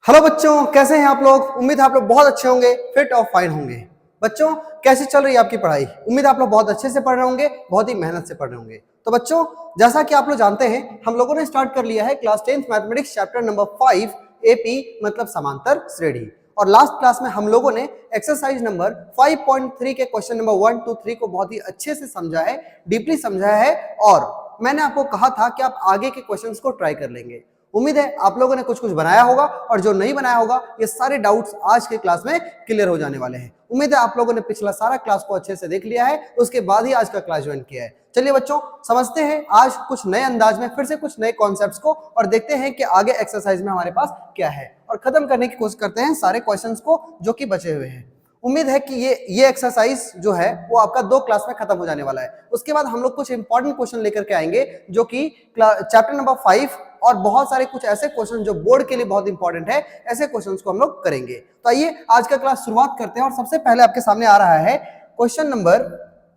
Hello बच्चों, कैसे हैं आप लोग। उम्मीद है आप लोग बहुत अच्छे होंगे, फिट और फाइन होंगे। बच्चों, कैसी चल रही है आपकी पढ़ाई। उम्मीद है आप लोग बहुत अच्छे से पढ़ रहे होंगे, बहुत ही मेहनत से पढ़ रहे होंगे। तो बच्चों, जैसा कि आप लोग जानते हैं, हम लोगों ने स्टार्ट कर लिया है class 10th mathematics chapter number 5 AP मतलब समांतर श्रेणी। और लास्ट क्लास में हम लोगों ने एक्सरसाइज नंबर 5.3 के क्वेश्चन नंबर 1 2 3 को बहुत ही अच्छे से समझा है, डीपली समझा है। और मैंने आपको कहा था कि आप आगे के क्वेश्चंस को ट्राई कर लेंगे। उम्मीद है आप लोगों ने कुछ कुछ बनाया होगा, और जो नहीं बनाया होगा ये सारे डाउट्स आज के क्लास में क्लियर हो जाने वाले हैं। उम्मीद है आप लोगों ने पिछला सारा क्लास को अच्छे से देख लिया है, उसके बाद ही आज का क्लास ज्वाइन किया है। चलिए बच्चों, समझते हैं आज कुछ नए अंदाज में फिर से कुछ नए कॉन्सेप्ट्स को, और देखते हैं कि आगे एक्सरसाइज में हमारे पास क्या है, और खत्म करने की कोशिश करते हैं सारे क्वेश्चंस को जो कि बचे हुए हैं। उम्मीद है कि ये एक्सरसाइज जो है वो आपका 2 क्लास में खत्म हो जाने वाला है। उसके बाद हम लोग कुछ इंपॉर्टेंट क्वेश्चन लेकर के आएंगे जो कि चैप्टर नंबर 5 और बहुत सारे कुछ ऐसे क्वेश्चन जो बोर्ड के लिए बहुत इंपॉर्टेंट है, ऐसे क्वेश्चंस को हम लोग करेंगे। तो आइए आज का क्लास शुरुआत करते हैं। और सबसे पहले आपके सामने आ रहा है क्वेश्चन नंबर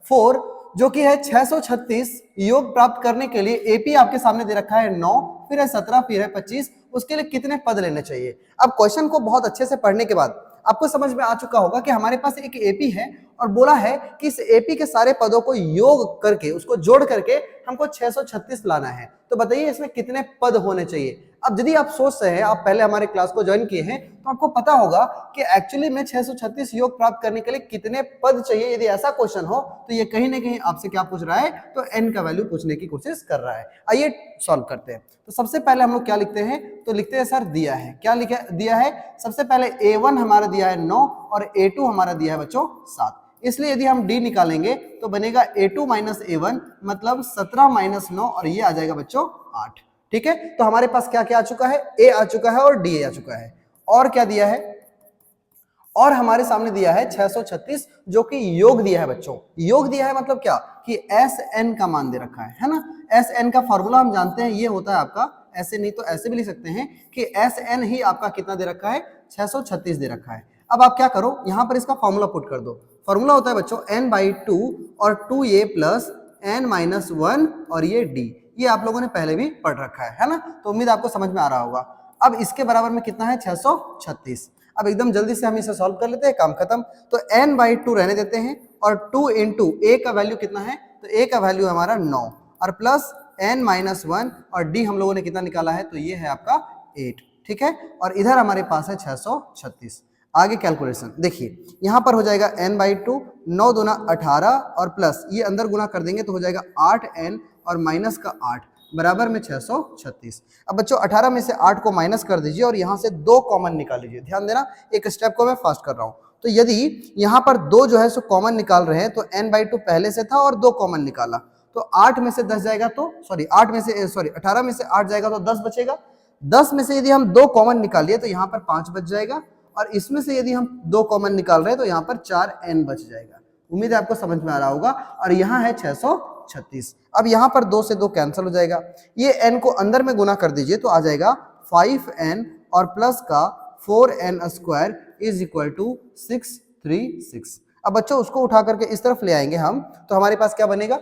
4 जो कि है 636 योग प्राप्त करने के लिए एपी आपके सामने दे रखा है 9, फिर है 17, फिर है 25। उसके लिए कितने पद लेने चाहिए। अब क्वेश्चन को बहुत अच्छे से पढ़ने के बाद आपको समझ में आ चुका होगा कि हमारे पास एक एपी है और बोला है कि इस एपी के सारे पदों को योग करके, उसको जोड़ करके हमको 636 लाना है। तो बताइए इसमें कितने पद होने चाहिए। अब यदि आप सोच रहे हैं, आप पहले हमारे क्लास को ज्वाइन किए हैं, तो आपको पता होगा कि एक्चुअली में 636 योग प्राप्त करने के लिए कितने पद चाहिए। यदि ऐसा क्वेश्चन हो तो ये कहीं ना कहीं आपसे क्या पूछ रहा है, तो n का वैल्यू पूछने की कोशिश कर रहा है। आइए सॉल्व करते हैं। तो सबसे पहले हम लोग क्या लिखते हैं, तो लिखते हैं सर दिया है, क्या लिखा दिया है। सबसे पहले a1 हमारा दिया है 9 और a2 हमारा दिया है बच्चों 7। इसलिए यदि हम d निकालेंगे तो बनेगा a2 माइनस a1 मतलब 17 माइनस 9, और ये आ जाएगा बच्चों 8। ठीक है, तो हमारे पास क्या क्या आ चुका है, a आ चुका है और d आ चुका है। और क्या दिया है, और हमारे सामने दिया है 636 जो कि योग दिया है बच्चों। योग दिया है मतलब क्या कि एस एन का मान दे रखा है ना। एस एन का फॉर्मूला हम जानते हैं, ये होता है आपका, ऐसे नहीं तो ऐसे भी लिख सकते हैं कि एस एन ही आपका कितना दे रखा है, 636 दे रखा है। अब आप क्या करो, यहां पर इसका फॉर्मूला पुट कर दो। फॉर्मूला होता है बच्चों n/2 और 2a प्लस n-1 और ये d। ये आप लोगों ने पहले भी पढ़ रखा है ना, तो उम्मीद आपको समझ में आ रहा होगा। अब इसके बराबर में कितना है, 636। अब एकदम जल्दी से हम इसे सॉल्व कर लेते हैं, काम खत्म। तो n/2 रहने देते हैं, और 2 इंटू a का वैल्यू कितना है, तो a का वैल्यू हमारा 9 और प्लस n-1 और d हम लोगों ने कितना निकाला है, तो ये है आपका 8। ठीक है, और इधर हमारे पास है 636। आगे कैलकुलेशन देखिए, यहां पर हो जाएगा n/2, 9 दूना 18 और प्लस ये अंदर गुना कर देंगे तो हो जाएगा 8n और माइनस का 8 बराबर में 636। अब बच्चों 18 में से 8 को माइनस कर दीजिए और यहां से 2 कॉमन निकाल लीजिए। ध्यान देना, एक स्टेप को मैं फास्ट कर रहा हूं। तो यदि यहां पर 2 जो है सो कॉमन निकाल रहे हैं, तो n/2 पहले से था और 2 कॉमन निकाला तो 8 में से 10 जाएगा, तो 18 में से 8 जाएगा तो 10 बचेगा। 10 में से यदि हम 2 कॉमन निकालिए तो यहाँ पर 5 बच जाएगा, और इसमें से यदि हम 2 कॉमन निकाल रहे हैं तो यहाँ पर 4n बच जाएगा। उम्मीद है आपको समझ में आ रहा होगा। और यहाँ है 636। अब यहाँ पर 2 से 2 कैंसिल हो जाएगा, ये n को अंदर में गुना कर दीजिए तो आ जाएगा 5n और प्लस का 4n square is equal to 636। अब बच्चों उसको उठा करके इस तरफ ले आएंगे हम, तो हमारे पास क्या बनेगा,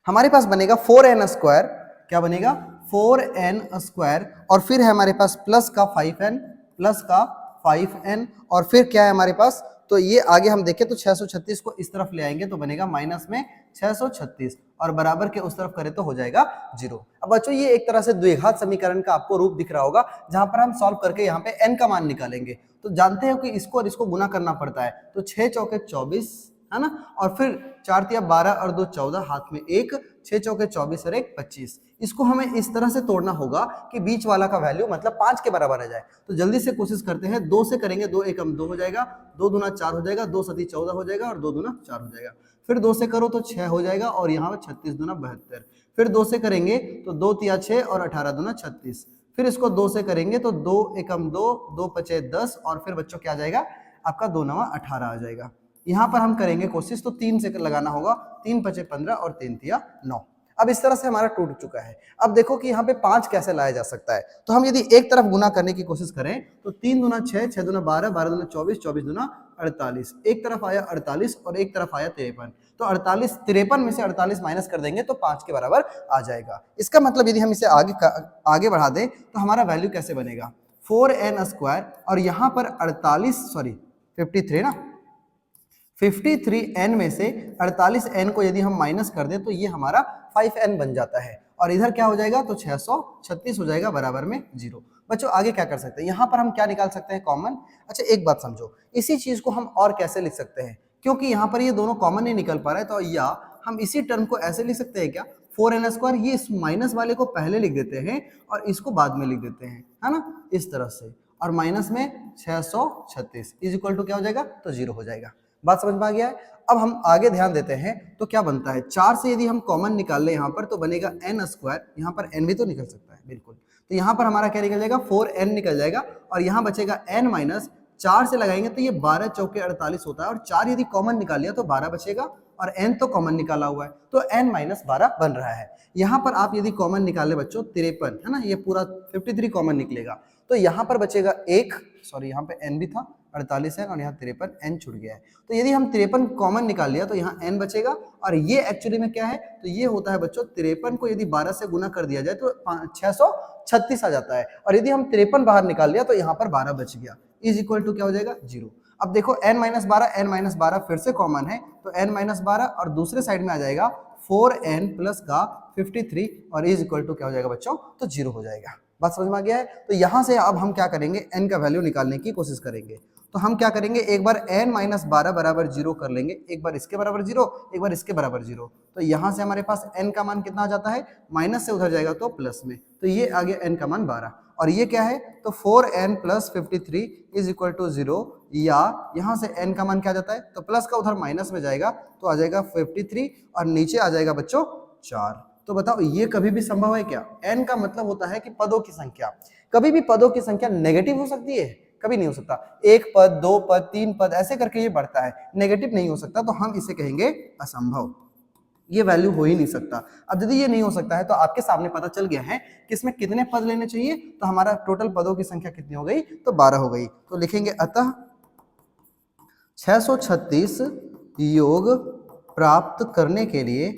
हमारे पास बनेगा 4n स्क्वायर। क्या बनेगा, 4n स्क्वायर, और फिर है हमारे पास प्लस का 5n, प्लस का 5n, और फिर क्या है हमारे पास, तो ये आगे हम देखें तो 636 को इस तरफ ले आएंगे तो बनेगा माइनस में 636, और बराबर के उस तरफ करें तो हो जाएगा 0। अब बच्चों ये एक तरह से द्विघात समीकरण का आपको रूप दिख रहा होगा, जहां पर हम सॉल्व करके यहाँ पे n का मान निकालेंगे। तो जानते हो कि इसको और इसको गुना करना पड़ता है, तो 6 चौके 24 है ना, और फिर 4 तिया 12 और 2 14, हाथ में 1, 6 चौके 24 और 1 25। इसको हमें इस तरह से तोड़ना होगा कि बीच वाला का वैल्यू मतलब 5 के बराबर आ जाए। तो जल्दी से कोशिश करते हैं, 2 से करेंगे, 2 एकम 2 हो जाएगा, 2 दूना 4 हो जाएगा, 2 सती 14 हो जाएगा और 2 दूना 4 हो जाएगा। फिर 2 से करो तो 6 हो जाएगा, और यहाँ पर 36 दूना 72। फिर 2 से करेंगे तो 2 तिया 6 और 18 दूना 36। फिर इसको 2 से करेंगे तो 2 एकम 2, 2 पचे 10, और फिर बच्चों क्या आ जाएगा आपका 2 नवा 18 आ जाएगा। यहाँ पर हम करेंगे कोशिश तो 3 से लगाना होगा, 3 पचे 15 और 3 तिया 9। अब इस तरह से हमारा टूट चुका है। अब देखो कि यहाँ पे 5 कैसे लाया जा सकता है। तो हम यदि एक तरफ गुना करने की कोशिश करें तो 3 दूना 6, 6 दूना 12, 12 दूना 24, 24 दूना 48। एक तरफ आया 48 और एक तरफ आया 53। तो 48 53 में से 48 माइनस कर देंगे तो 5 के बराबर आ जाएगा। इसका मतलब यदि हम इसे आगे बढ़ा दें तो हमारा वैल्यू कैसे बनेगा, 4n स्क्वायर और यहाँ पर 53 ना, 53n में से 48n को यदि हम माइनस कर दें तो ये हमारा 5n बन जाता है और इधर क्या हो जाएगा तो 636 हो जाएगा बराबर में 0। बच्चों आगे क्या कर सकते हैं, यहाँ पर हम क्या निकाल सकते हैं कॉमन। अच्छा एक बात समझो, इसी चीज को हम और कैसे लिख सकते हैं, क्योंकि यहाँ पर ये दोनों कॉमन नहीं निकल पा रहा है, तो या हम इसी टर्म को ऐसे लिख सकते हैं क्या, 4n स्क्वायर, ये इस माइनस वाले को पहले लिख देते हैं और इसको बाद में लिख देते हैं, है ना, इस तरह से, और माइनस में 636 इज इक्वल टू क्या हो जाएगा तो 0 हो जाएगा। बात समझ में आ गया है। अब हम आगे ध्यान देते हैं तो क्या बनता है, 4 से यदि हम कॉमन निकाल ले यहाँ पर तो बनेगा n स्क्वायर, यहाँ पर n भी तो निकल सकता है बिल्कुल, तो यहाँ पर हमारा क्या निकल जाएगा 4n निकल जाएगा और यहाँ बचेगा n माइनस 4 से लगाएंगे तो ये 12 चौके 48 होता है और 4 यदि कॉमन निकाल लिया तो 12 बचेगा और n तो कॉमन निकाला हुआ है तो n माइनस 12 बन रहा है। यहाँ पर आप यदि कॉमन निकाल ले बच्चों 53 है ना, ये पूरा 53 कॉमन निकलेगा तो यहाँ पर बचेगा एक, सॉरी यहाँ पे n भी था 48 है और यहाँ 53 n छूट गया है, तो यदि हम 53 कॉमन निकाल लिया तो यहाँ n बचेगा और ये एक्चुअली में क्या है तो ये होता है बच्चों 53 को यदि 12 से गुना कर दिया जाए तो 636 आ जाता है और यदि हम 53 बाहर निकाल लिया तो यहाँ पर 12 बच गया इज इक्वल टू क्या हो जाएगा 0। अब देखो n माइनस 12 फिर से कॉमन है तो n माइनस 12 और दूसरे साइड में आ जाएगा 4n प्लस का 53 और इज इक्वल टू क्या हो जाएगा बच्चों तो 0 हो जाएगा। बात समझ में आ गया है। तो यहां से अब हम क्या करेंगे n का वैल्यू निकालने की कोशिश करेंगे, तो हम क्या करेंगे एक बार n माइनस 12 बराबर 0 कर लेंगे, एक बार इसके बराबर 0 एक बार इसके बराबर 0, तो यहां से हमारे पास n का मान कितना आ जाता है, माइनस से उधर जाएगा तो प्लस में, तो ये आ गया n का मान 12 और ये क्या है तो 4n plus 53 is equal to 0, या यहाँ से n का मान क्या आ जाता है तो प्लस का उधर माइनस में जाएगा तो आ जाएगा 53 और नीचे आ जाएगा बच्चों 4। तो बताओ ये कभी भी संभव है क्या, n का मतलब होता है कि पदों की संख्या, कभी भी पदों की संख्या नेगेटिव हो सकती है, कभी नहीं हो सकता, एक पद दो पद तीन पद ऐसे करके ये बढ़ता है, नेगेटिव नहीं हो सकता, तो हम इसे कहेंगे असंभव, ये वैल्यू हो ही नहीं सकता। अब यदि ये नहीं हो सकता है तो आपके सामने पता चल गया है कि इसमें कितने पद लेने चाहिए, तो हमारा टोटल पदों की संख्या कितनी हो गई तो 12 हो गई, तो लिखेंगे अतः 636 योग प्राप्त करने के लिए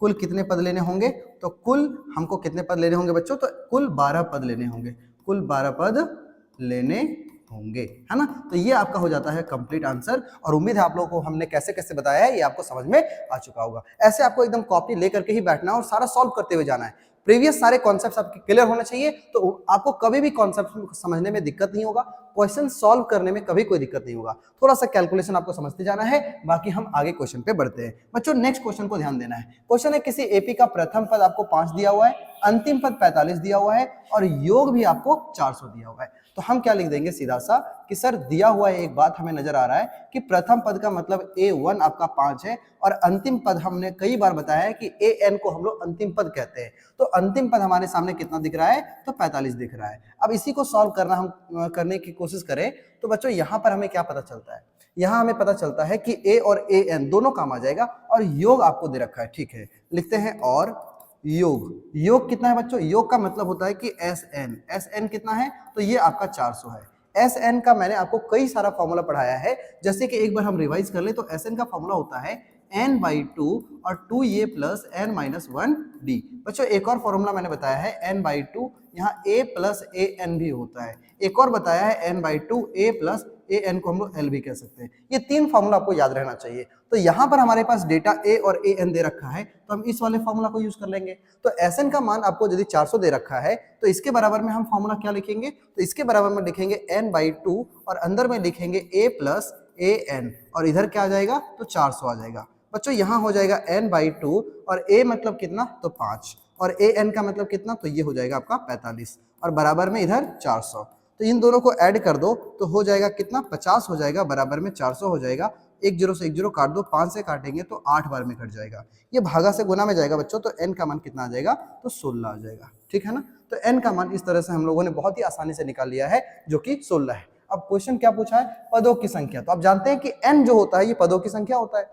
कुल कितने पद लेने होंगे, तो कुल हमको कितने पद लेने होंगे बच्चों, तो कुल 12 पद लेने होंगे, कुल 12 पद लेने होंगे, है ना। तो ये आपका हो जाता है कंप्लीट आंसर और उम्मीद है आप लोगों को हमने कैसे कैसे बताया है ये आपको समझ में आ चुका होगा। ऐसे आपको एकदम कॉपी लेकर के ही बैठना और सारा सॉल्व करते हुए जाना है, प्रीवियस सारे कॉन्सेप्ट्स आपके क्लियर होने चाहिए, तो आपको कभी भी कॉन्सेप्ट समझने में दिक्कत नहीं होगा, क्वेश्चन सॉल्व करने में कभी कोई दिक्कत नहीं होगा, थोड़ा सा कैलकुलेशन आपको समझते जाना है, बाकी हम आगे क्वेश्चन पे बढ़ते हैं। बच्चों नेक्स्ट क्वेश्चन को ध्यान देना है, क्वेश्चन है किसी एपी का प्रथम पद आपको 5 दिया हुआ है, अंतिम पद 45 दिया हुआ है और योग भी आपको 400 दिया हुआ है, तो हम क्या लिख देंगे सीधा सा कि सर दिया हुआ है, एक बात हमें नजर आ रहा है कि प्रथम पद का मतलब A1 आपका 5 है और अंतिम पद हमने कई बार बताया है कि AN को हम लोग अंतिम पद कहते हैं, तो अंतिम पद हमारे सामने कितना दिख रहा है तो 45 दिख रहा है। अब इसी को सॉल्व करना हम करने की कोशिश करें तो बच्चों यहाँ पर हमें क्या पता चलता है, यहाँ हमें पता चलता है कि A और AN दोनों काम आ जाएगा और योग आपको दे रखा है, ठीक है, लिखते हैं और योग कितना है बच्चों, योग का मतलब होता है कि SN कितना है तो ये आपका 400 है। SN का मैंने आपको कई सारा फॉर्मूला पढ़ाया है, जैसे कि एक बार हम रिवाइज कर ले तो SN का फॉर्मूला होता है n/2 और 2a plus n minus 1d। बच्चों एक और फॉर्मूला मैंने बताया है n/2, यहाँ a प्लस an भी होता है, एक और बताया है n/2 a प्लस an को हम लोग l भी कह सकते हैं। ये तीन फॉर्मूला आपको याद रहना चाहिए। तो यहाँ पर हमारे पास डेटा a और an दे रखा है तो हम इस वाले फॉर्मूला को यूज कर लेंगे। तो SN का मान आपको यदि 400 दे रखा है तो इसके बराबर में हम फॉर्मूला क्या लिखेंगे, तो इसके बराबर में लिखेंगे n/2 और अंदर में लिखेंगे a प्लस an और इधर क्या आ जाएगा तो 400 आ जाएगा। बच्चों यहाँ हो जाएगा n/2 और a मतलब कितना तो 5 और an का मतलब कितना तो ये हो जाएगा आपका 45 और बराबर में इधर 400, तो इन दोनों को ऐड कर दो तो हो जाएगा कितना 50 हो जाएगा, बराबर में 400 हो जाएगा, एक जीरो से एक जीरो काट दो, 5 से काटेंगे तो 8 बार में कट जाएगा, ये भागा से गुना में जाएगा बच्चों, तो n का मान कितना आ जाएगा तो 16 आ जाएगा, ठीक है ना। तो n का मान इस तरह से हम लोगों ने बहुत ही आसानी से निकाल लिया है जो कि 16 है। अब क्वेश्चन क्या पूछा है, पदों की संख्या, तो आप जानते हैं कि n जो होता है ये पदों की संख्या होता है,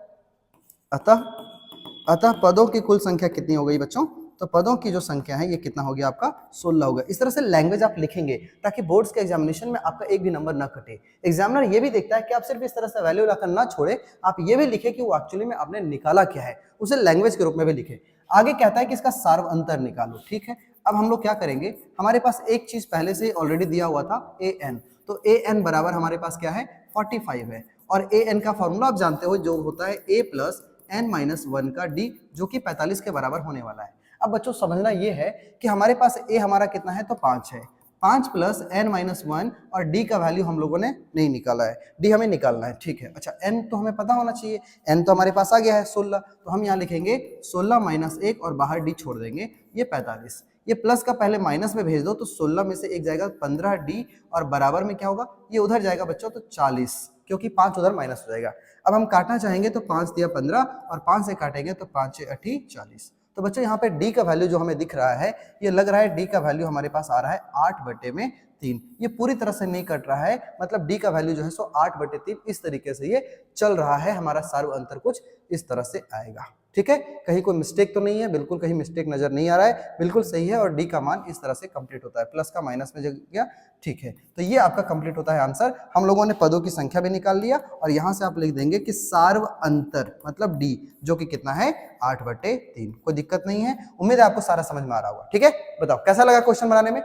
अतः पदों की कुल संख्या कितनी हो गई बच्चों, तो पदों की जो संख्या है ये कितना हो गया आपका 16 होगा। इस तरह से लैंग्वेज आप लिखेंगे ताकि बोर्ड्स के एग्जामिनेशन में आपका एक भी नंबर ना कटे। एग्जामिनर ये भी देखता है कि आप सिर्फ इस तरह से वैल्यू लाकर ना छोड़े, आप ये भी लिखे कि वो एक्चुअली में आपने निकाला क्या है, उसे लैंग्वेज के रूप में भी लिखे। आगे कहता है कि इसका सार्वअंतर निकालो, ठीक है। अब हम लोग क्या करेंगे, हमारे पास एक चीज पहले से ऑलरेडी दिया हुआ था an, तो an बराबर हमारे पास क्या है 45 है, और an का फॉर्मूला आप जानते हो जो होता है a प्लस n माइनस 1 का d, जो कि 45 के बराबर होने वाला है। अब बच्चों समझना ये है कि हमारे पास a हमारा कितना है, तो 5 है, 5 प्लस n माइनस 1, और d का वैल्यू हम लोगों ने नहीं निकाला है, d हमें निकालना है, ठीक है। अच्छा n तो हमें पता होना चाहिए, n तो हमारे पास आ गया है 16, तो हम यहाँ लिखेंगे 16 माइनस 1 और बाहर d छोड़ देंगे, ये 45। ये प्लस का पहले माइनस में भेज दो तो 16 में से एक जाएगा 15d, और बराबर में क्या होगा, ये उधर जाएगा बच्चों तो 40, क्योंकि 5 उधर माइनस हो जाएगा। अब हम काटना चाहेंगे तो 5 दिया 15, और 5 से काटेंगे तो 5 8 40। तो बच्चों यहाँ पे d का वैल्यू जो हमें दिख रहा है, ये लग रहा है d का वैल्यू हमारे पास आ रहा है 8/3। ये पूरी तरह से नहीं कट रहा है, मतलब d का वैल्यू जो है सो 8/3 इस तरीके से ये चल रहा है, हमारा सार्व अंतर कुछ इस तरह से आएगा, ठीक है। कहीं कोई मिस्टेक तो नहीं है, बिल्कुल कहीं मिस्टेक नजर नहीं आ रहा है, बिल्कुल सही है, और डी का मान इस तरह से कंप्लीट होता है, प्लस का माइनस में गया, ठीक है। तो ये आपका कंप्लीट होता है आंसर। हम लोगों ने पदों की संख्या भी निकाल लिया, और यहां से आप लिख देंगे कि सार्व अंतर मतलब डी, जो कि कितना है 8/3। कोई दिक्कत नहीं है, उम्मीद है आपको सारा समझ में आ रहा होगा, ठीक है। बताओ कैसा लगा क्वेश्चन बनाने में,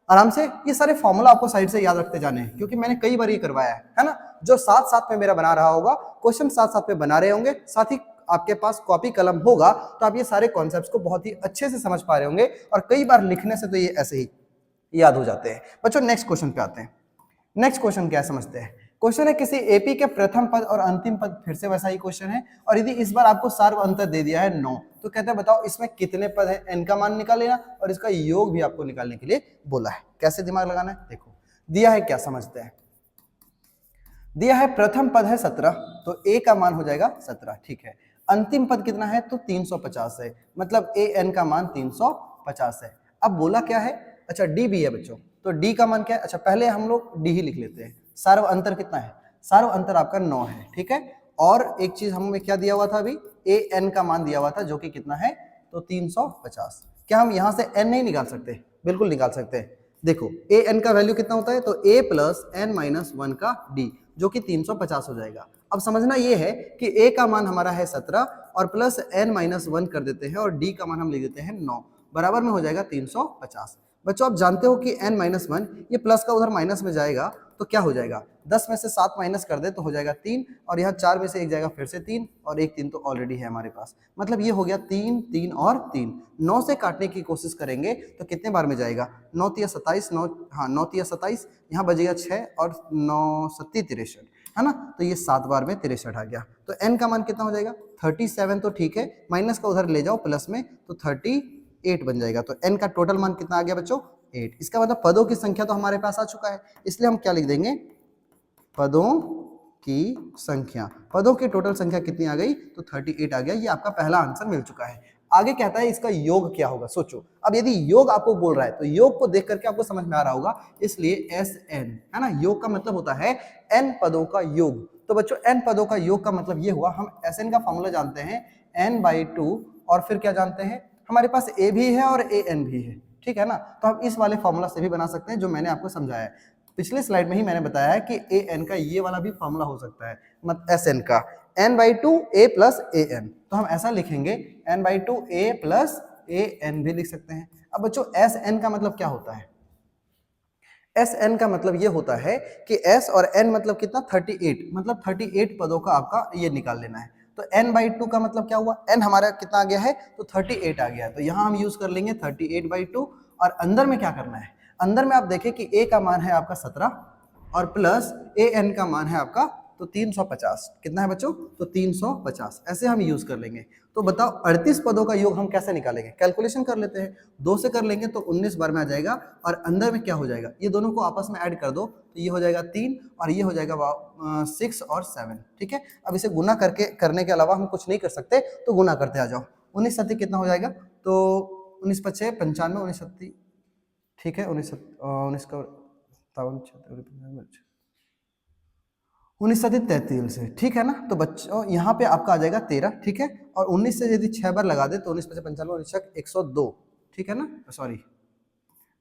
आराम से। ये सारे फॉर्मूला आपको साइड से याद रखते जाने हैं, क्योंकि मैंने कई बार ये करवाया है ना। जो साथ साथ में मेरा बना रहा होगा, क्वेश्चन साथ साथ में बना रहे होंगे, साथ ही आपके पास कॉपी कलम होगा, तो आप ये सारे कॉन्सेप्ट्स को बहुत ही अच्छे से समझ पा रहे होंगे, और कई बार लिखने से तो ये ऐसे ही याद हो जाते हैं। बच्चों नेक्स्ट क्वेश्चन पे आते हैं। नेक्स्ट क्वेश्चन क्या समझते हैं, क्वेश्चन है किसी एपी के प्रथम पद और अंतिम पद, फिर से वैसा ही क्वेश्चन है, और यदि इस बार आपको सार्व अंतर दे दिया है 9, तो कहते हैं बताओ इसमें कितने पद है, n का मान निकाल लेना, और इसका योग भी आपको निकालने के लिए बोला है। कैसे दिमाग लगाना है, देखो दिया है क्या समझते हैं। दिया है प्रथम पद है 17, तो a का मान हो जाएगा 17, ठीक है। अंतिम पद कितना है, तो 350 है, मतलब an का मान 350 है। अब बोला क्या है, अच्छा d भी है बच्चों, तो d का मान क्या है, अच्छा पहले हम लोग d ही लिख लेते हैं। सार्व अंतर कितना है, सार्व अंतर आपका 9 है, ठीक है। और एक चीज हमें क्या दिया हुआ था अभी, an का मान दिया हुआ था, जो कि कितना है, तो 350। क्या हम यहां से n नहीं निकाल सकते, बिल्कुल निकाल सकते हैं। देखो an का वैल्यू कितना होता है, तो a प्लस n माइनस 1 का d, जो कि 350 हो जाएगा। अब समझना ये है कि a का मान हमारा है 17, और प्लस n माइनस 1 कर देते हैं, और d का मान हम लिख देते हैं 9, बराबर में हो जाएगा 350। बच्चों आप जानते हो कि n माइनस 1, ये प्लस का उधर माइनस में जाएगा, तो क्या हो जाएगा, 10 में से 7 माइनस कर दे तो हो जाएगा 3, और यहाँ 4 में से एक जाएगा फिर से 3, और एक 3 तो ऑलरेडी है हमारे पास, मतलब ये हो गया 3 3 और 3। 9 से काटने की कोशिश करेंगे तो कितने बार में जाएगा, 9 तिया 27, 9 हाँ 9 तिया 27, यहाँ बजेगा 6, और 9 सत्ती 63, है ना, तो ये 7 बार में 63 आ गया। तो n का मान कितना हो जाएगा, 37, तो ठीक है, माइनस का उधर ले जाओ प्लस में, तो 38 बन जाएगा। तो n का टोटल मान कितना आ गया बच्चों, 8। इसका मतलब पदों की संख्या तो हमारे पास आ चुका है, इसलिए हम क्या लिख देंगे, पदों की संख्या, पदों की टोटल संख्या कितनी आ गई, तो 38 आ गया। ये आपका पहला आंसर मिल चुका है। आगे कहता है इसका योग क्या होगा, सोचो। अब यदि योग आपको बोल रहा है, तो योग को देख करके आपको समझ में आ रहा होगा, इसलिए SN है ना, योग का मतलब होता है n पदों का योग। तो बच्चों n पदों का योग का मतलब ये हुआ, हम SN का फॉर्मूला जानते हैं n/2, और फिर क्या जानते हैं, हमारे पास a भी है और an भी है, ठीक है ना। तो हम इस वाले फॉर्मूला से भी बना सकते हैं, जो मैंने आपको समझाया है। पिछले स्लाइड में ही मैंने बताया है कि an का ये वाला भी फॉर्मूला हो सकता है, मतलब SN का n/2 a प्लस an, तो हम ऐसा लिखेंगे n/2 a प्लस an भी लिख सकते हैं। अब बच्चों SN का मतलब क्या होता है, SN का मतलब ये होता है कि S और N मतलब कितना 38, मतलब 38 पदों का आपका ये निकाल लेना है। तो n/2 का मतलब क्या हुआ, n हमारा कितना आ गया है, तो 38 आ गया है, तो यहाँ हम यूज कर लेंगे 38/2, और अंदर में क्या करना है, अंदर में आप देखें कि a का मान है आपका 17, और प्लस an का मान है आपका तो 350, कितना है बच्चों, तो 350, ऐसे हम यूज कर लेंगे। तो बताओ 38 पदों का योग हम कैसे निकालेंगे, कैलकुलेशन कर लेते हैं, 2 से कर लेंगे तो 19 बार में आ जाएगा, और अंदर में क्या हो जाएगा, ये दोनों को आपस में ऐड कर दो, तो ये हो जाएगा 3, और ये हो जाएगा 6 और 7, ठीक है। अब इसे गुना करने के अलावा हम कुछ नहीं कर सकते, तो गुना करते आ जाओ। 19 सत्ती कितना हो जाएगा, तो 19 पचे 95, 19 सत्ती, ठीक है, 19 का 19 सत्ती 33 है, ठीक है ना। तो बच्चों यहाँ पे आपका आ जाएगा 13, ठीक है, और 19 से यदि 6 बार लगा दे तो 19 पचे 95, 19 102, ठीक है ना, सॉरी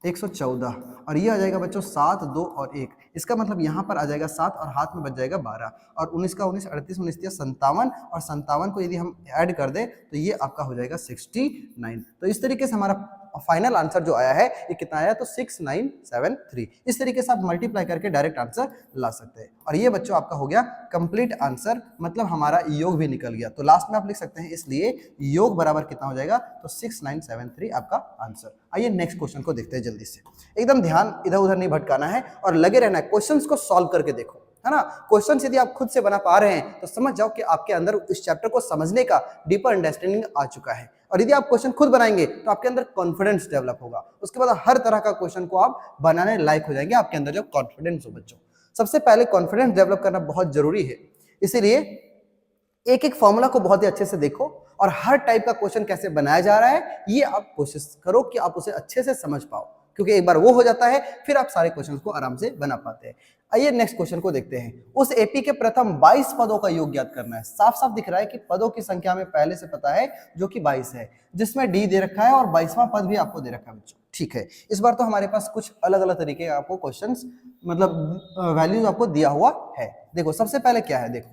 114, और ये आ जाएगा बच्चों 7 2 और 1, इसका मतलब यहाँ पर आ जाएगा 7 और हाथ में बच जाएगा 12, और 19 का 19 38 19 57, और 57 को यदि हम ऐड कर दे तो ये आपका हो जाएगा 69। तो इस तरीके से हमारा फाइनल आंसर जो आया है ये कितना आया, तो 6973। इस तरीके से आप मल्टीप्लाई करके डायरेक्ट आंसर ला सकते हैं। और ये बच्चों आपका हो गया कंप्लीट आंसर, मतलब हमारा योग भी निकल गया। तो लास्ट में आप लिख सकते हैं इसलिए योग बराबर कितना हो जाएगा, तो 6973 आपका आंसर। आइए नेक्स्ट क्वेश्चन को देखते हैं जल्दी से। एकदम ध्यान इधर उधर नहीं भटकाना है और लगे रहना है, क्वेश्चंस को सॉल्व करके देखो, है ना। क्वेश्चन यदि आप खुद से बना पा रहे हैं तो समझ जाओ कि आपके अंदर इस चैप्टर को समझने का डीपर अंडरस्टैंडिंग आ चुका है। और यदि आप क्वेश्चन खुद बनाएंगे तो आपके अंदर कॉन्फिडेंस डेवलप होगा, उसके बाद हर तरह का क्वेश्चन को आप बनाने लायक हो जाएंगे, आपके अंदर जो कॉन्फिडेंस हो। बच्चों सबसे पहले कॉन्फिडेंस डेवलप करना बहुत जरूरी है, इसीलिए एक एक फॉर्मूला को बहुत ही अच्छे से देखो और हर टाइप का क्वेश्चन कैसे बनाया जा रहा है ये आप कोशिश करो कि आप उसे अच्छे से समझ पाओ, क्योंकि एक बार वो हो जाता है फिर आप सारे क्वेश्चन को आराम से बना पाते हैं। आइए नेक्स्ट क्वेश्चन को देखते हैं। उस एपी के प्रथम 22 पदों का योग ज्ञात करना है। साफ साफ दिख रहा है कि पदों की संख्या में पहले से पता है जो कि 22 है, जिसमें डी दे रखा है और 22वां पद भी आपको दे रखा है बच्चों। ठीक है, इस बार तो हमारे पास कुछ अलग अलग तरीके का आपको क्वेश्चंस मतलब वैल्यूज आपको दिया हुआ है। देखो सबसे पहले क्या है, देखो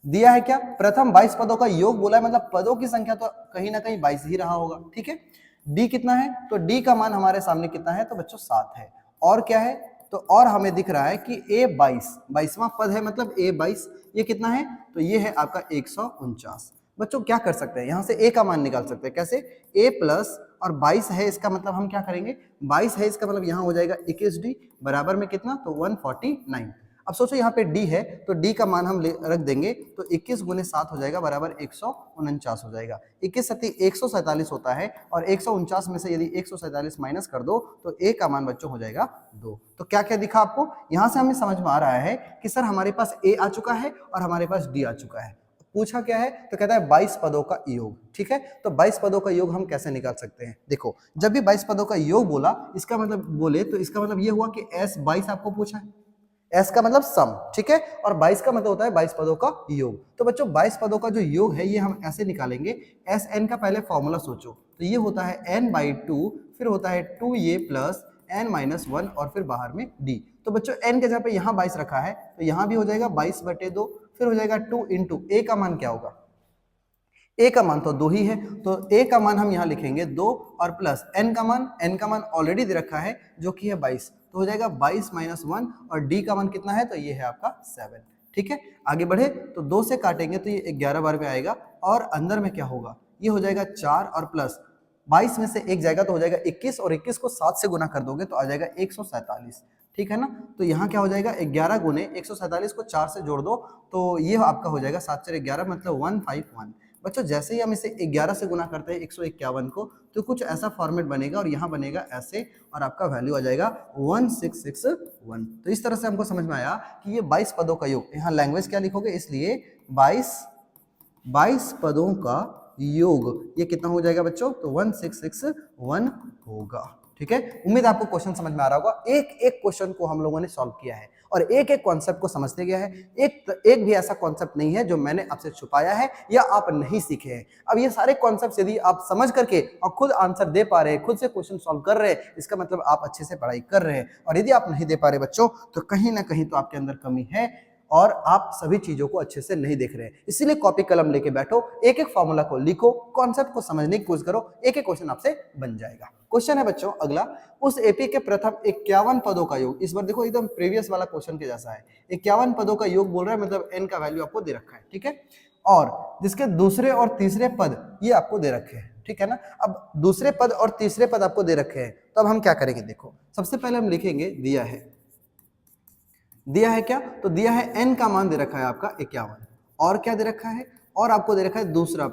दिया है क्या, प्रथम 22 पदों का योग बोला है, मतलब पदों की संख्या तो कहीं ना कहीं 22 ही रहा होगा। ठीक है, डी कितना है, तो डी का मान हमारे सामने कितना है, तो बच्चों 7 है। और क्या है, तो और हमें दिख रहा है कि ए 22वां पद है, मतलब ए 22 ये कितना है, तो ये है आपका 149। बच्चों क्या कर सकते हैं, यहां से ए का मान निकाल सकते हैं, कैसे, ए प्लस और 22 है इसका मतलब हम क्या करेंगे, 22 है इसका मतलब यहां हो जाएगा 21d बराबर में कितना, तो 149। अब सोचो यहाँ पे d है तो d का मान हम रख देंगे, तो 21 गुने 7 हो जाएगा बराबर 149 हो जाएगा। 21 सती 147 होता है और 149 में से यदि 147 माइनस कर दो तो a का मान बच्चों हो जाएगा 2। तो क्या क्या दिखा आपको, यहाँ से हमें समझ में आ रहा है कि सर हमारे पास a आ चुका है और हमारे पास d आ चुका है। पूछा क्या है, तो कहता है 22 पदों का योग। ठीक है, तो 22 पदों का योग हम कैसे निकाल सकते हैं, देखो जब भी 22 पदों का योग बोला इसका मतलब बोले तो इसका मतलब ये हुआ कि s 22 आपको पूछा है, एस का मतलब सम, ठीक है, और 22 का मतलब होता है 22 पदों का योग। तो बच्चों 22 पदों का जो योग है ये हम ऐसे निकालेंगे, एस एन का पहले फॉर्मूला सोचो, तो ये होता है n/2, फिर होता है 2a प्लस n-1 और फिर बाहर में d। तो बच्चों n के जगह पे यहाँ 22 रखा है तो यहाँ भी हो जाएगा 22/2, फिर हो जाएगा 2 इंटू a का मान क्या होगा, a का मान तो 2 ही है, तो a का मान हम यहाँ लिखेंगे 2 और प्लस n का मान ऑलरेडी दे रखा है जो कि है 22, तो हो जाएगा 22 - 1 और d का मान कितना है, तो ये है आपका 7। ठीक है, आगे बढ़े तो 2 से काटेंगे तो ये 11 बार में आएगा और अंदर में क्या होगा, ये हो जाएगा 4 और प्लस 22 में से 1 जाएगा तो हो जाएगा 21 और 21 को 7 से गुना कर दोगे तो आ जाएगा 147। ठीक है ना, तो यहाँ क्या हो जाएगा 11 गुने 147 को 4 से जोड़ दो तो ये आपका हो जाएगा 7 4 11 मतलब 151। बच्चों जैसे ही हम इसे 11 से गुना करते हैं 151 को तो कुछ ऐसा फॉर्मेट बनेगा और यहाँ बनेगा ऐसे और आपका वैल्यू आ जाएगा 1661। तो इस तरह से हमको समझ में आया कि ये 22 पदों का योग, यहाँ लैंग्वेज क्या लिखोगे, इसलिए 22 पदों का योग ये कितना हो जाएगा बच्चों, तो 1661 होगा। ठीक है, उम्मीद आपको क्वेश्चन समझ में आ रहा होगा। एक एक क्वेश्चन को हम लोगों ने सॉल्व किया है और एक एक कॉन्सेप्ट को समझते गया है। एक भी ऐसा कॉन्सेप्ट नहीं है जो मैंने आपसे छुपाया है या आप नहीं सीखे हैं। अब ये सारे कॉन्सेप्ट यदि आप समझ करके और खुद आंसर दे पा रहे हैं, खुद से क्वेश्चन सॉल्व कर रहे हैं, इसका मतलब आप अच्छे से पढ़ाई कर रहे हैं। और यदि आप नहीं दे पा रहे बच्चों तो कहीं ना कहीं तो आपके अंदर कमी है और आप सभी चीजों को अच्छे से नहीं देख रहे हैं। इसीलिए कॉपी कलम लेके बैठो, एक एक फॉर्मूला को लिखो, कॉन्सेप्ट को समझने की कोशिश करो, एक एक क्वेश्चन आपसे बन जाएगा। क्वेश्चन है बच्चों अगला, उस एपी के प्रथम 51 पदों का योग, इस बार देखो एकदम प्रीवियस वाला क्वेश्चन के जैसा है, 51 पदों का योग बोल रहा है, मतलब n का वैल्यू आपको दे रखा है। ठीक है, और जिसके दूसरे और तीसरे पद ये आपको दे रखे हैं। ठीक है ना, अब दूसरे पद और तीसरे पद आपको दे रखे हैं तो अब हम क्या करेंगे, देखो सबसे पहले हम लिखेंगे दिया है क्या, तो दिया है n का मान दे रखा है आपका 51 और क्या दे रखा है, और आपको दे रखा है दूसरा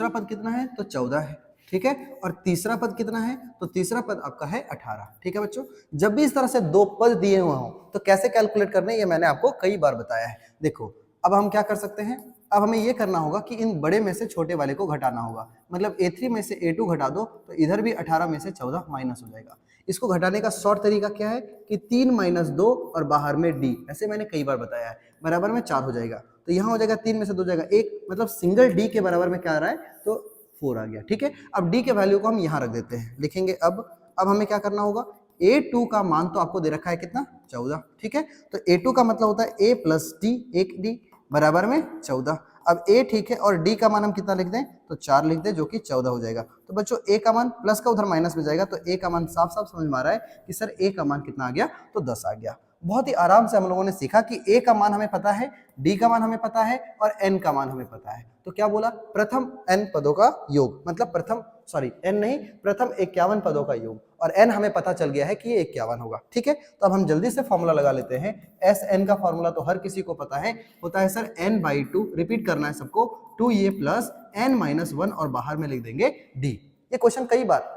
पद कितना है, तो 14 है। ठीक है, और तीसरा पद कितना है, तो तीसरा पद आपका है 18। ठीक है बच्चों, जब भी इस तरह से दो पद दिए हुए हों तो कैसे कैलकुलेट करने ये मैंने आपको कई बार बताया है। देखो अब हम क्या कर सकते हैं, अब हमें ये करना होगा कि इन बड़े में से छोटे वाले को घटाना होगा, मतलब A3 में से A2 घटा दो तो इधर भी 18 में से 14 माइनस हो जाएगा। इसको घटाने का शॉर्ट तरीका क्या है कि 3 - 2 और बाहर में d, ऐसे मैंने कई बार बताया है, बराबर में 4 हो जाएगा। तो यहाँ हो जाएगा 3 में से 2 जाएगा 1, मतलब सिंगल d के बराबर में क्या आ रहा है, तो 4 आ गया। ठीक है, अब d के वैल्यू को हम यहाँ रख देते हैं, लिखेंगे अब हमें क्या करना होगा, A2 का मान तो आपको दे रखा है कितना, 14। ठीक है, तो A2 का मतलब होता है A प्लस d, 1d बराबर में 14। अब a ठीक है और d का मान हम कितना लिख दें, तो 4 लिख दें, जो कि 14 हो जाएगा। तो बच्चों a का मान प्लस का उधर माइनस में जाएगा, तो a का मान साफ साफ समझ में आ रहा है कि सर a का मान कितना आ गया, तो 10 आ गया। बहुत ही आराम से हम लोगों ने सीखा कि a का मान हमें पता है, d का मान हमें पता है और n का मान हमें पता है। तो क्या बोला, प्रथम n पदों का योग, मतलब प्रथम n नहीं, प्रथम 51 पदों का योग, और n हमें पता चल गया है कि ये 51 होगा। ठीक है, तो अब हम जल्दी से फॉर्मूला लगा लेते हैं। एस एन का फॉर्मूला तो हर किसी को पता है, होता है सर n/2, रिपीट करना है सबको, 2a प्लस n-1 और बाहर में लिख देंगे d। ये क्वेश्चन कई बार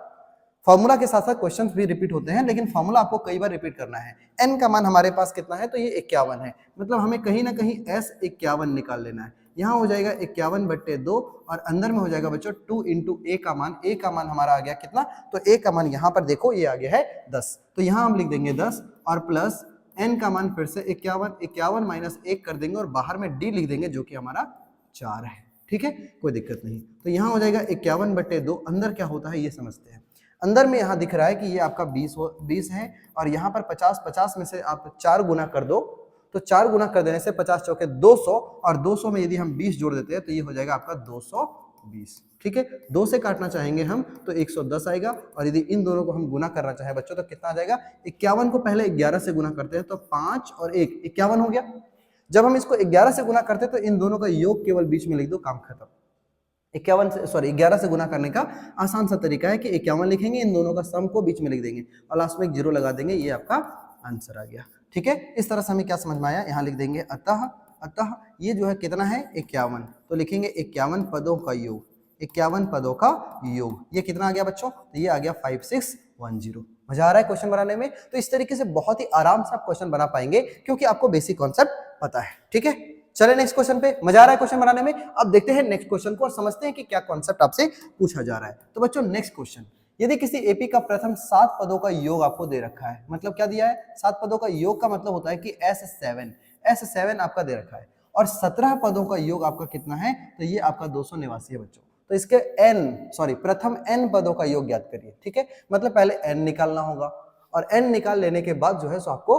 फॉर्मूला के साथ साथ क्वेश्चन भी रिपीट होते हैं, लेकिन फॉर्मूला आपको कई बार रिपीट करना है। n का मान हमारे पास कितना है, तो ये 51 है, मतलब हमें कहीं ना कहीं s 51 निकाल लेना है। यहाँ हो जाएगा 51/2 और अंदर में हो जाएगा बच्चों 2 इंटू a का मान। a का मान हमारा आ गया कितना, तो a का मान यहाँ पर देखो ये आ गया है 10, तो यहाँ हम लिख देंगे 10 और प्लस n का मान फिर से 51 माइनस 1 कर देंगे और बाहर में d लिख देंगे, जो कि हमारा 4 है। ठीक है, कोई दिक्कत नहीं। तो यहाँ हो जाएगा 51/2, अंदर क्या होता है ये समझते हैं। अंदर में यहाँ दिख रहा है कि ये आपका 20 है और यहाँ पर 50 में से आप 4 गुना कर दो, तो 4 गुना कर देने से 50 चौके 200 और 200 में यदि हम 20 जोड़ देते हैं तो ये हो जाएगा आपका 220। ठीक है, 2 से काटना चाहेंगे हम तो 110 आएगा, और यदि इन दोनों को हम गुना करना चाहें बच्चों तो कितना आ जाएगा, 51 को पहले 11 से गुना करते हैं तो 5 और 1 51 हो गया। जब हम इसको 11 से गुना करते हैं तो इन दोनों का योग केवल बीच में लिख दो, काम खत्म। 11 से गुना करने का आसान सा तरीका है कि 51 लिखेंगे, इन दोनों का सम को बीच में लिख देंगे और लास्ट में एक जीरो लगा देंगे, ये आपका आंसर आ गया। ठीक है, इस तरह से हमें क्या समझ में आया, यहाँ लिख देंगे अतः ये जो है कितना है 51, तो लिखेंगे 51 पदों का योग, 51 पदों का योग, ये कितना आ गया बच्चों, तो ये आ गया 5610। मजा आ रहा है क्वेश्चन बनाने में। तो इस तरीके से बहुत ही आराम से आप क्वेश्चन बना पाएंगे क्योंकि आपको बेसिक कॉन्सेप्ट पता है। ठीक है, चले नेक्स्ट क्वेश्चन पे। मजा आ रहा है क्वेश्चन बनाने में। अब देखते हैं नेक्स्ट क्वेश्चन को और समझते हैं कि क्या कॉन्सेप्ट आपसे पूछा जा रहा है। तो बच्चों नेक्स्ट क्वेश्चन, यदि किसी एपी का प्रथम 7 पदों का योग आपको दे रखा है, मतलब क्या दिया है, 7 पदों का योग का मतलब होता है कि S7 आपका दे रखा है और 17 पदों का योग आपका कितना है, तो ये आपका 289 है बच्चों। तो इसके प्रथम n पदों का योग ज्ञात करिए। ठीक है, मतलब पहले n निकालना होगा और n निकाल लेने के बाद जो है सो आपको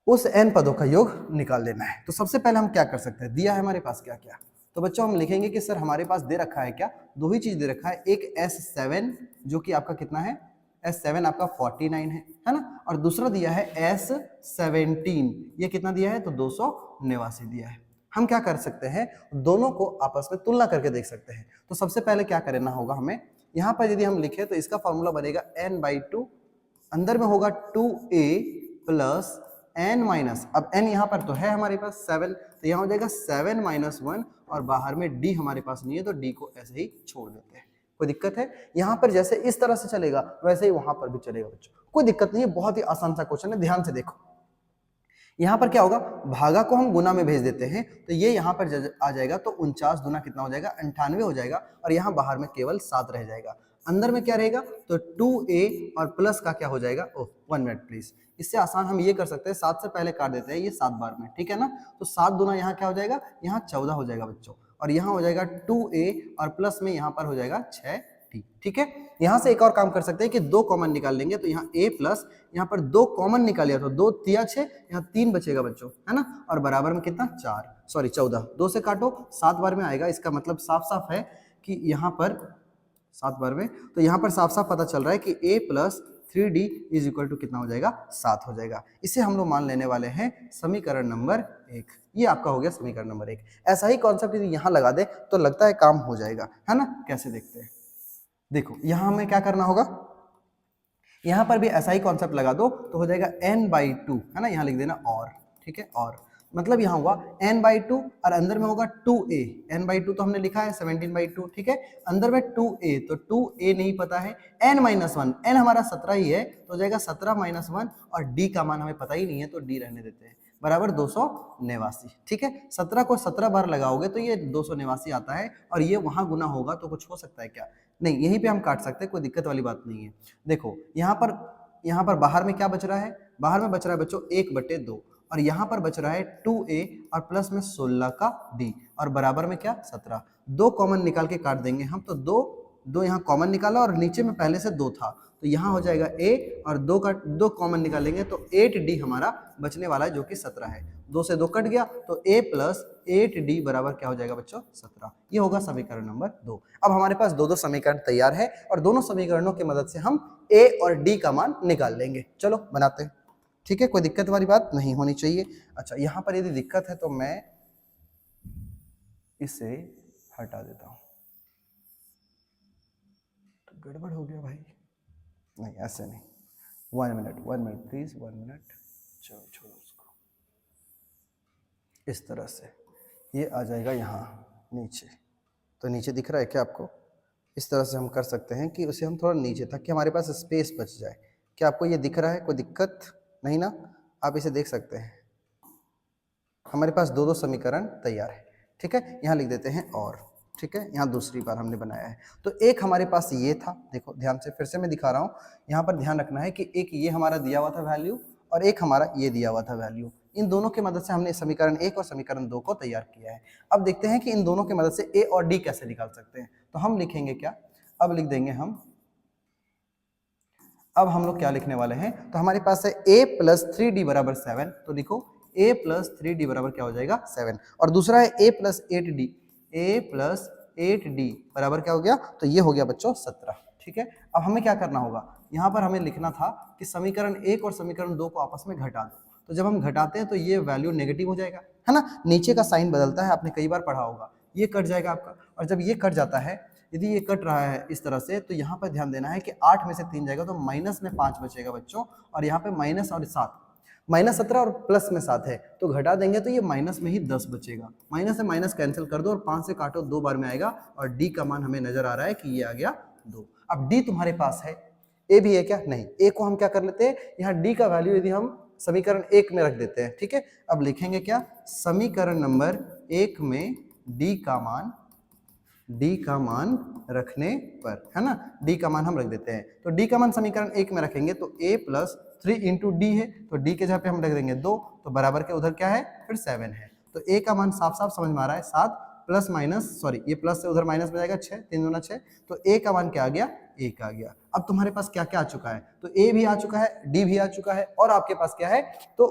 उस n पदों का योग निकाल लेना है। तो सबसे पहले हम क्या कर सकते हैं, दिया है हमारे पास क्या क्या, तो बच्चों हम लिखेंगे कि सर हमारे पास दे रखा है क्या, दो ही चीज दे रखा है, एक S7 जो कि आपका कितना है, S7 आपका 49 है ना, और दूसरा दिया है S17, ये कितना दिया है, तो 289 दिया है। हम क्या कर सकते हैं, दोनों को आपस में तुलना करके देख सकते हैं। तो सबसे पहले क्या करना होगा हमें, यहाँ पर यदि हम लिखे तो इसका फॉर्मूला बनेगा n/2, अंदर में होगा 2a प्लस n माइनस, अब n यहाँ पर तो है हमारे पास 7, तो यहाँ हो जाएगा 7 - 1 और बाहर में d हमारे पास नहीं है तो d को ऐसे ही छोड़ देते हैं। कोई दिक्कत है, यहाँ पर जैसे इस तरह से चलेगा वैसे ही वहां पर भी चलेगा बच्चों, कोई दिक्कत नहीं है, बहुत ही आसान सा क्वेश्चन है, ध्यान से देखो। यहाँ पर क्या होगा, भागा को हम गुना में भेज देते हैं तो ये यहाँ पर आ जाएगा, तो 49 दूना कितना हो जाएगा, 98 हो जाएगा, और यहाँ बाहर में केवल 7 रह जाएगा। अंदर में क्या रहेगा, तो 2a और प्लस का क्या हो जाएगा, 1 मिनट प्लीज, इससे आसान हम ये कर सकते हैं, 7 से पहले काट देते हैं ये 7 बार में, ठीक है ना, तो 7 दूना यहाँ क्या हो जाएगा, यहाँ 14 हो जाएगा बच्चों, और यहाँ हो जाएगा 2a और प्लस में यहाँ पर हो जाएगा 6t। ठीक है, यहाँ से एक और काम कर सकते हैं कि 2 कॉमन निकाल लेंगे, तो यहाँ a प्लस यहाँ पर 2 कॉमन निकालिया तो 2 तिया 6, यहाँ 3 बचेगा बच्चों, है ना, और बराबर में कितना 14, 2 से काटो 7 बार में आएगा, इसका मतलब साफ साफ है कि यहाँ पर 7 बार में, तो यहाँ पर साफ साफ पता चल रहा है कि a plus 3d is equal to कितना हो जाएगा, 7 हो जाएगा। इसे हम लोग मान लेने वाले हैं समीकरण नंबर 1, ये आपका हो गया समीकरण नंबर 1। ऐसा ही कॉन्सेप्ट यदि यहाँ लगा दे तो लगता है काम हो जाएगा, है ना, कैसे देखते हैं, देखो यहाँ हमें क्या करना होगा, यहाँ पर भी ऐसा ही कॉन्सेप्ट लगा दो तो हो जाएगा n/2, है ना, यहाँ लिख देना और, ठीक है, और मतलब यहाँ हुआ n/2 और अंदर में होगा 2a, n/2 तो हमने लिखा है 17/2, ठीक है, अंदर में 2a, तो 2a नहीं पता है, n-1, n हमारा 17 ही है तो हो जाएगा 17 - 1 और d का मान हमें पता ही नहीं है तो d रहने देते हैं, बराबर 289। ठीक है, 17 को 17 बार लगाओगे तो ये 289 आता है, और ये वहां गुना होगा तो कुछ हो सकता है क्या, नहीं, यहीं पे हम काट सकते हैं, कोई दिक्कत वाली बात नहीं है। देखो यहाँ पर बाहर में क्या बच रहा है, बाहर में बच रहा है बच्चों 1/2, और यहाँ पर बच रहा है 2a और प्लस में 16 का d और बराबर में क्या 17, 2 कॉमन निकाल के काट देंगे हम, तो 2 दो यहाँ कॉमन निकाला और नीचे में पहले से 2 था, तो यहाँ हो जाएगा a और 2 कॉमन निकालेंगे तो 8d हमारा बचने वाला है जो कि 17 है। 2 से 2 कट गया तो a प्लस 8d बराबर क्या हो जाएगा बच्चों 17। ये होगा समीकरण नंबर 2। अब हमारे पास दो समीकरण तैयार है और दोनों समीकरणों की मदद से हम a और d का मान निकाल लेंगे। चलो बनाते हैं, ठीक है, कोई दिक्कत वाली बात नहीं होनी चाहिए। अच्छा, यहाँ पर यदि दिक्कत है तो मैं इसे हटा देता हूं। तो गड़बड़ हो गया भाई, नहीं ऐसे नहीं। 1 मिनट प्लीज, 1 मिनट। चलो छोड़ो उसको, इस तरह से ये आ जाएगा यहाँ नीचे। तो नीचे दिख रहा है क्या आपको? इस तरह से हम कर सकते हैं कि उसे हम थोड़ा नीचे, ताकि हमारे पास स्पेस बच जाए। क्या आपको ये दिख रहा है? कोई दिक्कत नहीं ना? आप इसे देख सकते हैं। हमारे पास दो समीकरण तैयार है, ठीक है। यहाँ लिख देते हैं और, ठीक है, यहाँ दूसरी बार हमने बनाया है। तो एक हमारे पास ये था, देखो ध्यान से, फिर से मैं दिखा रहा हूँ। यहाँ पर ध्यान रखना है कि एक ये हमारा दिया हुआ था वैल्यू और एक हमारा ये दिया हुआ था वैल्यू। इन दोनों की मदद से हमने समीकरण 1 और समीकरण 2 को तैयार किया है। अब देखते हैं कि इन दोनों की मदद से a और d कैसे निकाल सकते हैं। तो हम लिखेंगे क्या, अब लिख देंगे हम, अब हम लोग क्या लिखने वाले हैं, तो हमारे पास है a प्लस 3d बराबर 7। तो लिखो a प्लस 3d बराबर क्या हो जाएगा 7। और दूसरा है a plus 8d, a plus 8d बराबर क्या हो गया, तो ये हो गया बच्चों 17, ठीक है। अब हमें क्या करना होगा, यहाँ पर हमें लिखना था कि समीकरण 1 और समीकरण 2 को आपस में घटा दो। तो जब हम घटाते हैं तो ये वैल्यू नेगेटिव हो जाएगा, है ना, नीचे का साइन बदलता है, आपने कई बार पढ़ा होगा। ये कट जाएगा आपका, और जब ये कट जाता है, यदि ये कट रहा है इस तरह से, तो यहाँ पर ध्यान देना है कि 8 में से 3 जाएगा तो माइनस में 5 बचेगा बच्चों, और यहाँ पे माइनस और 7, माइनस 17 और प्लस में 7 है, तो घटा देंगे तो ये माइनस में ही 10 बचेगा। माइनस से माइनस कैंसिल कर दो और 5 से काटो, 2 बार में आएगा, और डी का मान हमें नजर आ रहा है कि ये आ गया 2। अब डी तुम्हारे पास है, ए भी है क्या? नहीं। ए को हम क्या कर लेते हैं, यहाँ डी का वैल्यू यदि हम समीकरण 1 में रख देते हैं, ठीक है। अब लिखेंगे क्या, समीकरण नंबर 1 में डी का मान रखने पर, है ना, डी का मान हम रख देते हैं। तो डी का मान समीकरण 1 में रखेंगे तो a प्लस 3 इंटू डी है, तो डी के जगह पे हम रख देंगे 2, तो बराबर के उधर क्या है, फिर 7 है। तो a का मान साफ साफ समझ में आ रहा है, 7 प्लस माइनस, सॉरी ये प्लस से उधर माइनस में जाएगा, 6, 3 दूना 6, तो a का मान क्या आ गया, 1 आ गया। अब तुम्हारे पास क्या क्या आ चुका है, तो a भी आ चुका है, d भी आ चुका है, और आपके पास क्या है, तो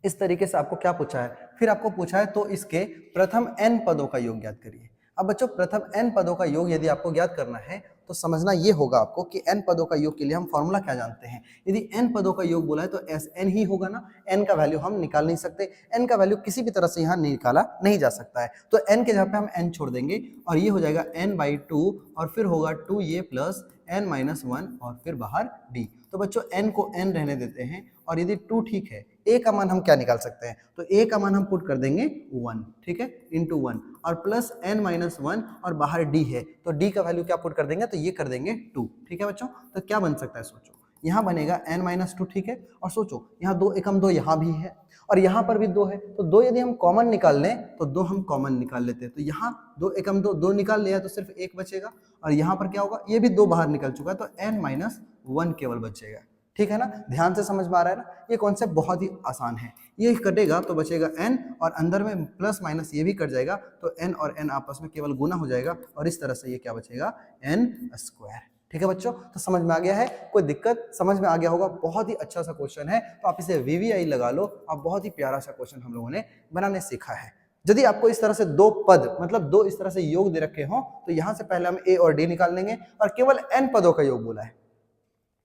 इस तरीके से आपको क्या पूछा है, फिर आपको पूछा है तो इसके प्रथम n पदों का योग ज्ञात करिए। अब बच्चों प्रथम n पदों का योग यदि आपको ज्ञात करना है तो समझना ये होगा आपको कि n पदों का योग के लिए हम फॉर्मूला क्या जानते हैं। यदि n पदों का योग बोला है तो Sn ही होगा ना, n का वैल्यू हम निकाल नहीं सकते, n का वैल्यू किसी भी तरह से यहाँ निकाला नहीं जा सकता है, तो n के जगह पे हम n छोड़ देंगे और ये हो जाएगा n/2 और फिर होगा 2a प्लस n-1 और फिर बाहर d। तो बच्चों n को n रहने देते हैं, और यदि 2 ठीक है, a का मान हम क्या निकाल सकते हैं, तो a का मान हम पुट कर देंगे 1, ठीक है, इंटू 1 और प्लस n-1 और बाहर d है, तो d का वैल्यू क्या पुट कर देंगे, तो ये कर देंगे 2, ठीक है बच्चों। तो क्या बन सकता है, सोचो, यहाँ बनेगा n-2, ठीक है, और सोचो यहाँ 2 एकम 2 यहाँ भी है और यहाँ पर भी 2 है, तो 2 यदि हम कॉमन निकाल लें तो 2 हम कॉमन निकाल लेते हैं, तो यहाँ 2 एकम 2 निकाल लिया तो सिर्फ 1 बचेगा, और यहाँ पर क्या होगा, ये भी 2 बाहर निकल चुका है, तो n-1 केवल बचेगा, ठीक है ना। ध्यान से समझ में आ रहा है ना, ये कॉन्सेप्ट बहुत ही आसान है। ये कटेगा तो बचेगा n और अंदर में प्लस माइनस ये भी कट जाएगा, तो n और n आपस में केवल गुना हो जाएगा, और इस तरह से ये क्या बचेगा, n², ठीक है बच्चों। तो समझ में आ गया है, कोई दिक्कत, समझ में आ गया होगा। बहुत ही अच्छा सा क्वेश्चन है, तो आप इसे VVI लगा लो, और बहुत ही प्यारा सा क्वेश्चन हम लोगों ने बनाने सीखा है। यदि आपको इस तरह से 2 पद, मतलब 2 इस तरह से योग दे रखे हों, तो यहां से पहले हम a और d निकाल लेंगे, और केवल n पदों का योग बोला है।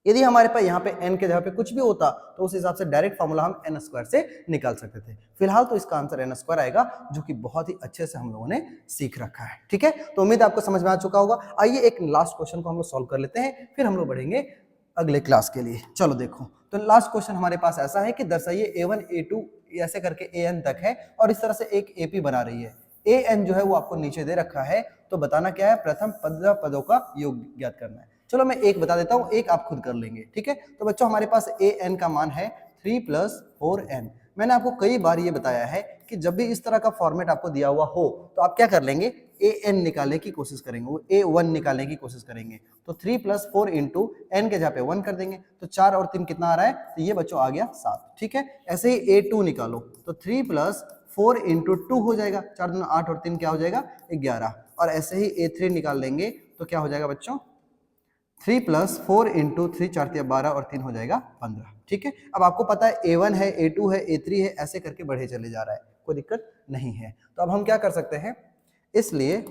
यदि हमारे पास यहाँ पे n के जगह पे कुछ भी होता तो उस हिसाब से डायरेक्ट फॉर्मूला हम n² से निकाल सकते थे। फिलहाल तो इसका आंसर n² आएगा, जो कि बहुत ही अच्छे से हम लोगों ने सीख रखा है, ठीक है। तो उम्मीद आपको समझ में आ चुका होगा। आइए एक लास्ट क्वेश्चन को हम लोग सॉल्व कर लेते हैं, फिर हम लोग बढ़ेंगे अगले क्लास के लिए। चलो देखो, तो लास्ट क्वेश्चन हमारे पास ऐसा है कि दर्शाइए a1 a2 ऐसे करके an तक है, और इस तरह से एक ap बना रही है। an जो है वो आपको नीचे दे रखा है, तो बताना क्या है, प्रथम 15 पदों का योग ज्ञात करना है। चलो मैं एक बता देता हूं, एक आप खुद कर लेंगे, ठीक है। तो बच्चों हमारे पास an का मान है 3 + 4n। मैंने आपको कई बार ये बताया है कि जब भी इस तरह का फॉर्मेट आपको दिया हुआ हो तो आप क्या कर लेंगे, an निकालने की कोशिश करेंगे, वो a1 निकालने की कोशिश करेंगे। तो 3 + 4 इंटू n के जगह पे 1 कर देंगे, तो 4 और 3 कितना आ रहा है, तो ये बच्चों आ गया 7, ठीक है। ऐसे ही a2 निकालो, तो 3 + 4 इंटू 2 हो जाएगा, 4 दूना 8 और 3 क्या हो जाएगा, 11। और ऐसे ही a3 निकाल लेंगे, तो क्या हो जाएगा बच्चों 3 + 4 × 3 4 × 12 और 3 हो जाएगा 15। ठीक है, अब आपको पता है A1 है, A2 है, A3 है, ऐसे करके बढ़े चले जा रहा है, कोई दिक्कत नहीं है। तो अब हम क्या कर सकते हैं, इसलिए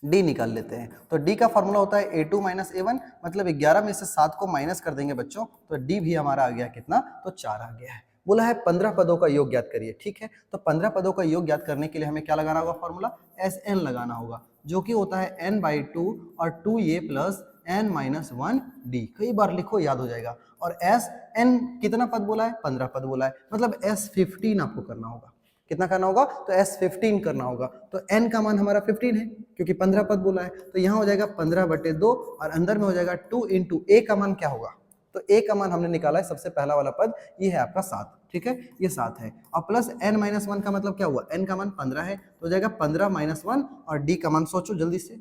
D निकाल लेते हैं। तो D का फॉर्मूला होता है A2 - A1, मतलब 11 में से 7 को माइनस कर देंगे बच्चों, तो D भी हमारा आ गया कितना, तो 4 आ गया है। बोला है 15 पदों का योग ज्ञात करिए। ठीक है, तो 15 पदों का योग ज्ञात करने के लिए हमें क्या लगाना होगा, फॉर्मूला Sn लगाना होगा, जो कि होता है n/2 और 2a + n - 1d। कई बार लिखो, याद हो जाएगा। और Sn कितना पद बोला है, 15 पद बोला है, मतलब S15 आपको करना होगा। कितना करना होगा, तो S15 करना होगा। तो n का मान हमारा 15 है, क्योंकि 15 पद बोला है, तो यहाँ हो जाएगा 15/2 और अंदर में हो जाएगा 2 × a का मान क्या होगा, तो a का मान हमने निकाला है, सबसे पहला वाला पद ये है आपका 7। ठीक है, ये 7 है, और प्लस n - 1 का मतलब क्या हुआ, n का मान 15 है, तो हो जाएगा 15 - 1, और d का मान सोचो जल्दी से,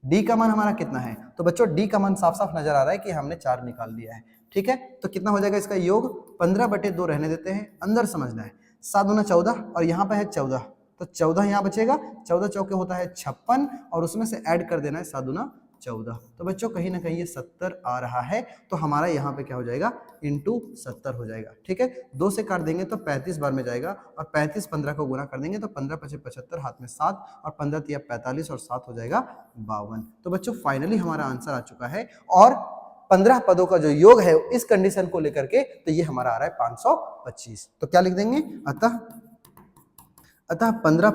d का मान हमारा कितना है, तो बच्चों d का मान साफ साफ नजर आ रहा है कि हमने 4 निकाल लिया है। ठीक है, तो कितना हो जाएगा इसका योग, 15/2 रहने देते हैं, अंदर समझना है, 7 × 14 और यहाँ पे है 14, तो 14 यहाँ बचेगा, 14 चौके होता है 56, और उसमें से ऐड कर देना है 7 × 14। तो बच्चों कहीं ना कहीं ये 70 आ रहा है, तो हमारा यहाँ पे क्या हो जाएगा, × 70 हो जाएगा। ठीक है, 2 से काट देंगे तो 35 बार में जाएगा, और 35 15 को गुना कर देंगे तो 15 × 5 = 75, हाथ में 7, और 15 × 3 = 45, और 7 हो जाएगा 52। तो बच्चों फाइनली हमारा आंसर आ चुका है, और 15 पदों का जो योग है इस कंडीशन को लेकर के, तो ये हमारा आ रहा है 525। तो क्या लिख देंगे, अतः 15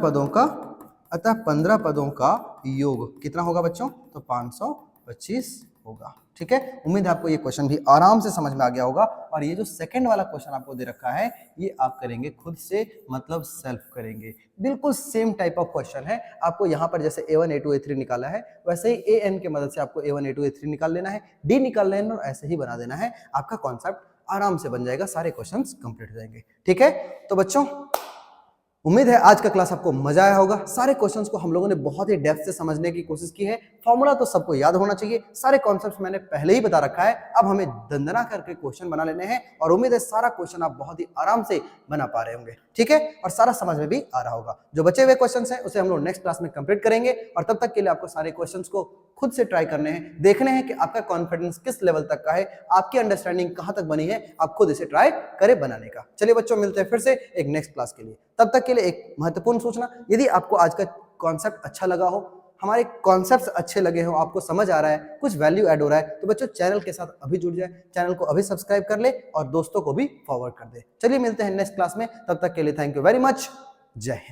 पदों का योग कितना होगा बच्चों, तो 525 होगा। ठीक है, उम्मीद है आपको ये क्वेश्चन भी आराम से समझ में आ गया होगा। और ये जो सेकंड वाला क्वेश्चन आपको दे रखा है, ये आप करेंगे खुद से, मतलब सेल्फ करेंगे। बिल्कुल सेम टाइप ऑफ क्वेश्चन है। आपको यहाँ पर जैसे A1 A2 A3 निकाला है, वैसे ही AN की मदद से आपको A1 A2 A3 निकाल लेना है, D निकाल लेना, और ऐसे ही बना देना है। आपका कॉन्सेप्ट आराम से बन जाएगा, सारे क्वेश्चन कंप्लीट हो जाएंगे। ठीक है, तो बच्चों उम्मीद है आज का क्लास आपको मजा आया होगा। सारे क्वेश्चंस को हम लोगों ने बहुत ही डेप्थ से समझने की कोशिश की है। फॉर्मूला तो सबको याद होना चाहिए, सारे कॉन्सेप्ट्स मैंने पहले ही बता रखा है। अब हमें दंदना करके क्वेश्चन बना लेने हैं, और उम्मीद है सारा क्वेश्चन आप बहुत ही आराम से बना पा रहे होंगे। ठीक है, और सारा समझ में भी आ रहा होगा। जो बचे हुए क्वेश्चंस हैं उसे हम लोग नेक्स्ट क्लास में कंप्लीट करेंगे, और तब तक के लिए आपको सारे क्वेश्चंस को खुद से ट्राई करने हैं, देखने हैं कि आपका कॉन्फिडेंस किस लेवल तक का है, आपकी अंडरस्टैंडिंग कहां तक बनी है, आप खुद इसे ट्राई करें बनाने का। चलिए बच्चों, मिलते हैं फिर से एक नेक्स्ट क्लास के लिए। तब तक के लिए एक महत्वपूर्ण सूचना, यदि आपको आज का कॉन्सेप्ट अच्छा लगा हो, हमारे कॉन्सेप्ट्स अच्छे लगे हो, आपको समझ आ रहा है, कुछ वैल्यू ऐड हो रहा है, तो बच्चों चैनल के साथ अभी जुड़ जाए, चैनल को अभी सब्सक्राइब कर ले और दोस्तों को भी फॉरवर्ड कर दे। चलिए मिलते हैं नेक्स्ट क्लास में, तब तक के लिए थैंक यू वेरी मच। जय हिंद।